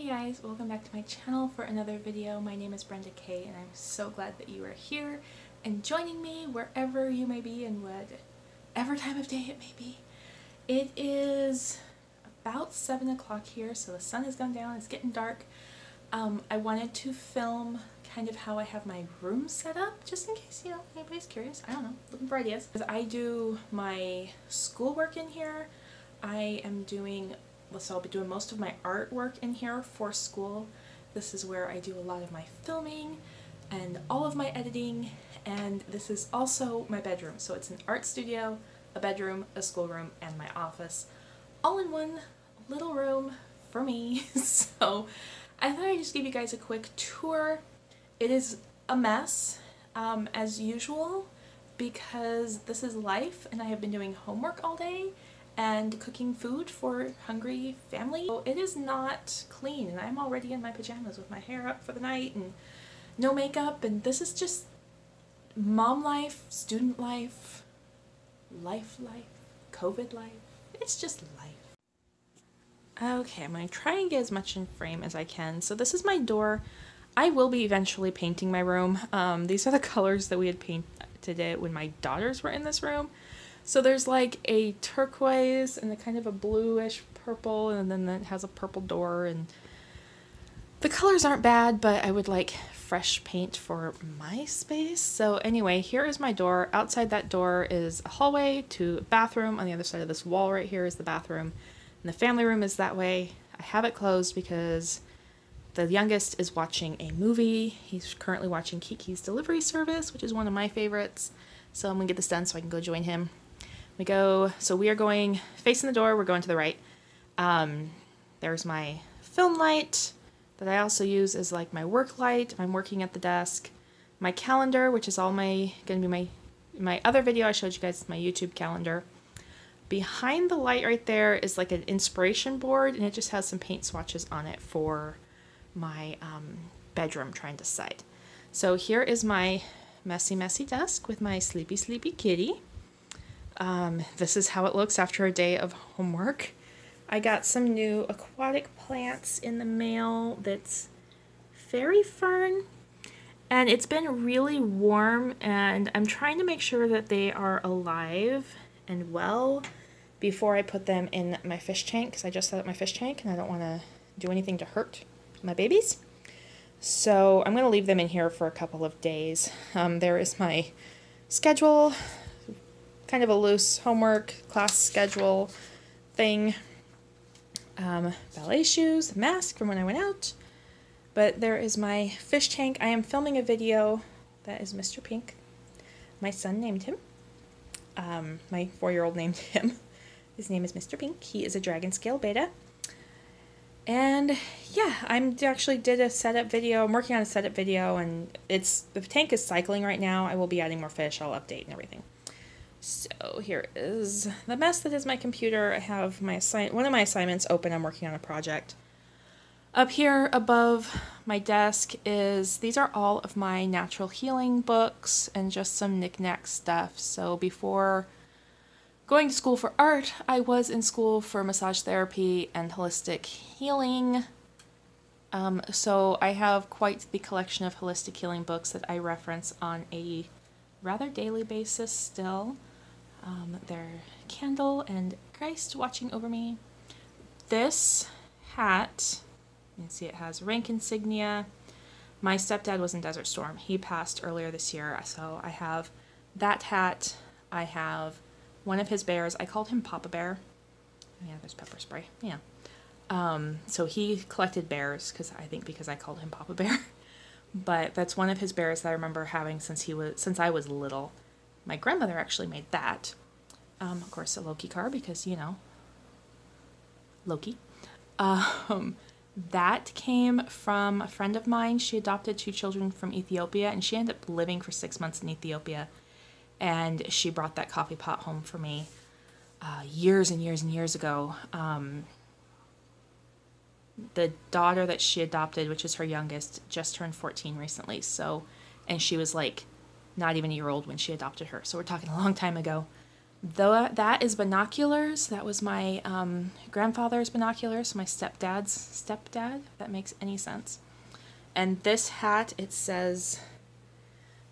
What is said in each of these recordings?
guys, welcome back to my channel for another video. My name is Brenda Kay and I'm so glad that you are here and joining me wherever you may be and whatever time of day it may be. It is about 7 o'clock here, so the sun has gone down, it's getting dark. I wanted to film kind of how I have my room set up, just in case, you know, anybody's curious. I don't know, looking for ideas. Because I do my schoolwork in here. So I'll be doing most of my artwork in here for school. This is where I do a lot of my filming and all of my editing, and this is also my bedroom. So it's an art studio, a bedroom, a schoolroom, and my office, all in one little room for me. So I thought I'd just give you guys a quick tour. It is a mess, as usual, because this is life and I have been doing homework all day and cooking food for hungry family. So it is not clean, and I'm already in my pajamas with my hair up for the night and no makeup, and this is just mom life, student life, life, COVID life. It's just life. Okay, I'm going to try and get as much in frame as I can. So this is my door. I will be eventually painting my room. These are the colors that we had painted it when my daughters were in this room. So there's like a turquoise and a kind of a bluish purple, and then it has a purple door, and the colors aren't bad, but I would like fresh paint for my space. So anyway, here is my door. Outside that door is a hallway to a bathroom. On the other side of this wall right here is the bathroom, and the family room is that way. I have it closed because the youngest is watching a movie. He's currently watching Kiki's Delivery Service, which is one of my favorites. So I'm gonna get this done so I can go join him. So we are going facing the door, we're going to the right. There's my film light that I also use as like my work light. I'm working at the desk. My calendar, which is all gonna be my other video I showed you guys, my YouTube calendar. Behind the light right there is like an inspiration board, and it just has some paint swatches on it for my bedroom trying to decide. So here is my messy desk with my sleepy kitty. This is how it looks after a day of homework. I got some new aquatic plants in the mail. That's fairy fern, and it's been really warm, and I'm trying to make sure that they are alive and well before I put them in my fish tank, because I just set up my fish tank and I don't want to do anything to hurt my babies. So I'm going to leave them in here for a couple of days. There is my schedule, kind of a loose homework class schedule thing. Ballet shoes, mask from when I went out. But there is my fish tank. I am filming a video that is Mr. Pink. My son named him. My 4-year-old named him. His name is Mr. Pink. He is a dragon scale beta. And yeah, actually did a setup video. I'm working on a setup video, and the tank is cycling right now. I will be adding more fish. I'll update and everything. So here is the mess that is my computer. I have one of my assignments open. I'm working on a project. Up here above my desk these are all of my natural healing books and just some knick-knack stuff. So before going to school for art, I was in school for massage therapy and holistic healing. So I have quite the collection of holistic healing books that I reference on a rather daily basis still. They're Candle and Christ watching over me. This hat, you can see it has rank insignia. My stepdad was in Desert Storm. He passed earlier this year, so I have that hat. I have one of his bears. I called him Papa Bear. Yeah, there's pepper spray. Yeah. So he collected bears because I called him Papa Bear. But that's one of his bears that I remember having since I was little. My grandmother actually made that. Of course, a Loki car because, you know, Loki. That came from a friend of mine. She adopted 2 children from Ethiopia, and she ended up living for 6 months in Ethiopia. And she brought that coffee pot home for me years and years ago. The daughter that she adopted, which is her youngest, just turned 14 recently. And she was like not even a year old when she adopted her. So we're talking a long time ago. That is binoculars. That was my grandfather's binoculars, my stepdad's stepdad, if that makes any sense. And this hat, it says,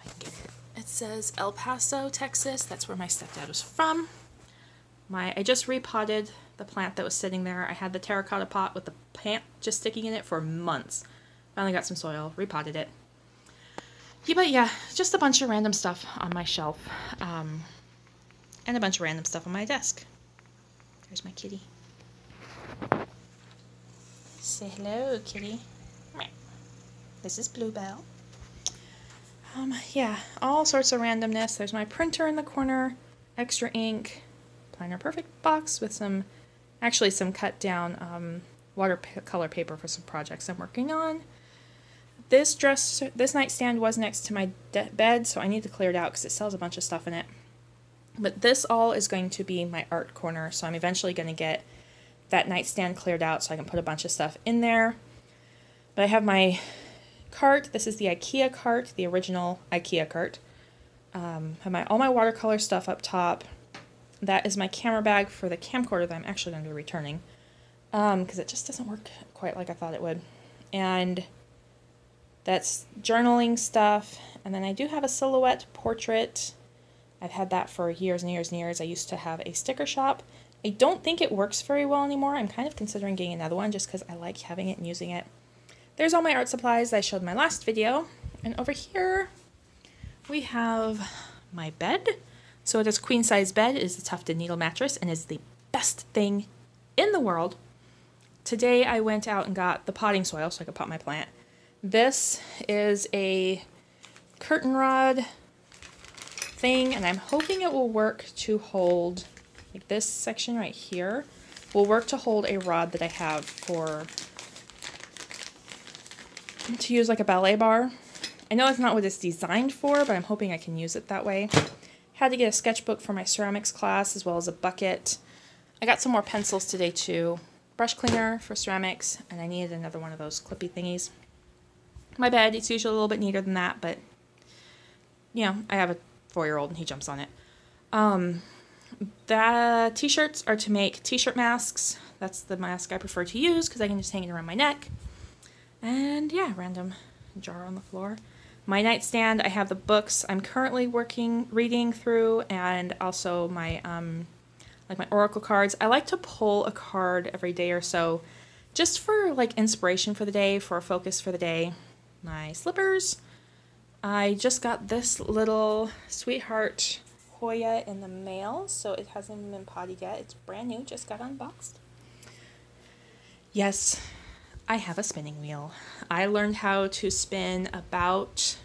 I can get it says El Paso, Texas. That's where my stepdad was from. I just repotted the plant that was sitting there. I had the terracotta pot with the plant just sticking in it for months. Finally got some soil, repotted it. Yeah, but yeah, just a bunch of random stuff on my shelf. And a bunch of random stuff on my desk. There's my kitty. Say hello, kitty. This is Bluebell. Yeah, all sorts of randomness. There's my printer in the corner, extra ink, Planner Perfect box with some cut down watercolor paper for some projects I'm working on. This nightstand was next to my bed, so I need to clear it out because it sells a bunch of stuff in it. But this all is going to be my art corner, so I'm eventually going to get that nightstand cleared out so I can put a bunch of stuff in there. But I have my cart. This is the IKEA cart, the original IKEA cart. Have all my watercolor stuff up top. That is my camera bag for the camcorder that I'm actually going to be returning, because it just doesn't work quite like I thought it would. And that's journaling stuff. And then I do have a silhouette portrait. I've had that for years and years and years. I used to have a sticker shop. I don't think it works very well anymore. I'm kind of considering getting another one just because I like having it and using it. There's all my art supplies that I showed in my last video. And over here we have my bed. So it is queen size bed. It is a tufted needle mattress and is the best thing in the world. Today I went out and got the potting soil so I could pot my plant. This is a curtain rod thing, and I'm hoping it will work to hold, like this section right here, will work to hold a rod that I have to use like a ballet bar. I know it's not what it's designed for, but I'm hoping I can use it that way. Had to get a sketchbook for my ceramics class as well as a bucket. I got some more pencils today too. Brush cleaner for ceramics, and I needed another one of those clippy thingies. My bed, it's usually a little bit neater than that, but you know, I have a 4-year-old and he jumps on it. The t-shirts are to make t-shirt masks. That's the mask I prefer to use because I can just hang it around my neck. And yeah, random jar on the floor. My nightstand, I have the books I'm currently reading through, and also my like my oracle cards. I like to pull a card every day or so just for like inspiration for the day, for a focus for the day. My slippers. I just got this little Sweetheart Hoya in the mail, so it hasn't been potted yet. It's brand new, just got unboxed. Yes, I have a spinning wheel. I learned how to spin about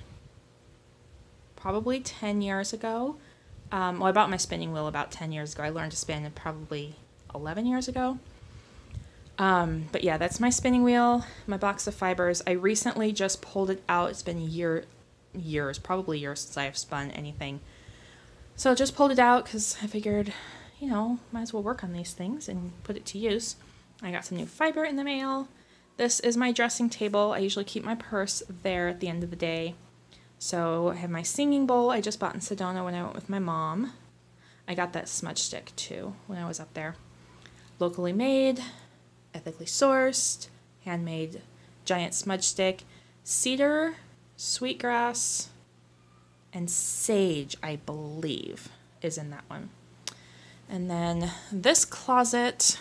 probably 10 years ago. Well, I bought my spinning wheel about 10 years ago. I learned to spin probably 11 years ago. But yeah, that's my spinning wheel, my box of fibers. I recently just pulled it out. It's been probably years since I've spun anything. So I just pulled it out because I figured, you know, might as well work on these things and put it to use. I got some new fiber in the mail. This is my dressing table. I usually keep my purse there at the end of the day. So I have my singing bowl I just bought in Sedona when I went with my mom. I got that smudge stick too when I was up there. Locally made, ethically sourced, handmade giant smudge stick, cedar, sweetgrass, and sage, I believe, is in that one. And then this closet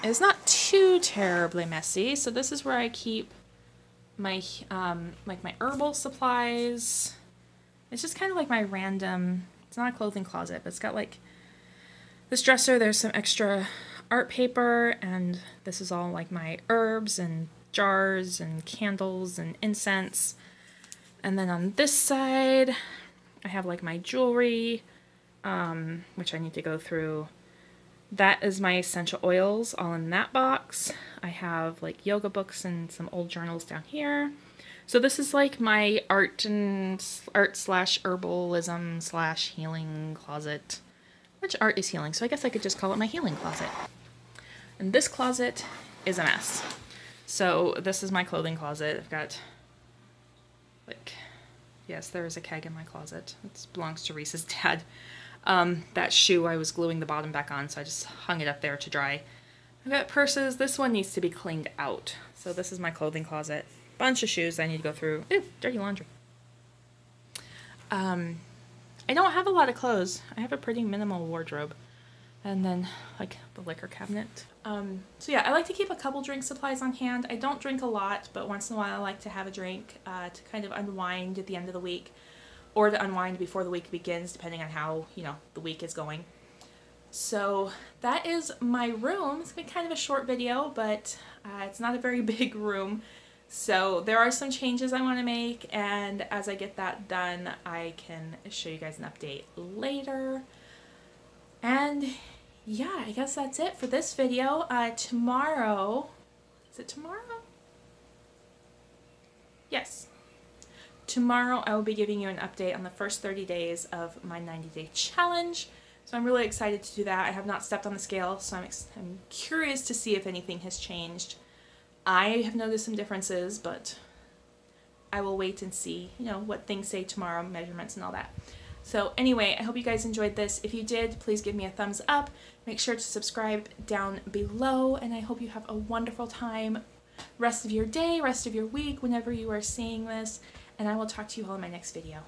is not too terribly messy. So this is where I keep my like my herbal supplies. It's just kind of like my random, it's not a clothing closet, but it's got like this dresser. There's some extra art paper, and this is all like my herbs and jars and candles and incense. And then on this side I have like my jewelry, which I need to go through. That is my essential oils all in that box. I have like yoga books and some old journals down here. So this is like my art slash herbalism slash healing closet, which art is healing. So I guess I could just call it my healing closet. And this closet is a mess. So this is my clothing closet. I've got like, yes, there is a keg in my closet. It belongs to Reese's dad. That shoe I was gluing the bottom back on, so I just hung it up there to dry. I've got purses. This one needs to be cleaned out. So this is my clothing closet. Bunch of shoes I need to go through. Ooh, dirty laundry. I don't have a lot of clothes. I have a pretty minimal wardrobe. And then, like, the liquor cabinet. So yeah, I like to keep a couple drink supplies on hand. I don't drink a lot, but once in a while I like to have a drink to kind of unwind at the end of the week, or to unwind before the week begins, depending on how, you know, the week is going. So that is my room. It's been kind of a short video, but it's not a very big room. So there are some changes I want to make, and as I get that done, I can show you guys an update later. And yeah, I guess that's it for this video. Tomorrow, is it tomorrow? Yes. Tomorrow I will be giving you an update on the first 30 days of my 90-day challenge. So I'm really excited to do that. I have not stepped on the scale, so I'm curious to see if anything has changed. I have noticed some differences, but I will wait and see, you know, what things say tomorrow, measurements and all that. So anyway, I hope you guys enjoyed this. If you did, please give me a thumbs up. Make sure to subscribe down below, and I hope you have a wonderful time, rest of your day, rest of your week, whenever you are seeing this, and I will talk to you all in my next video.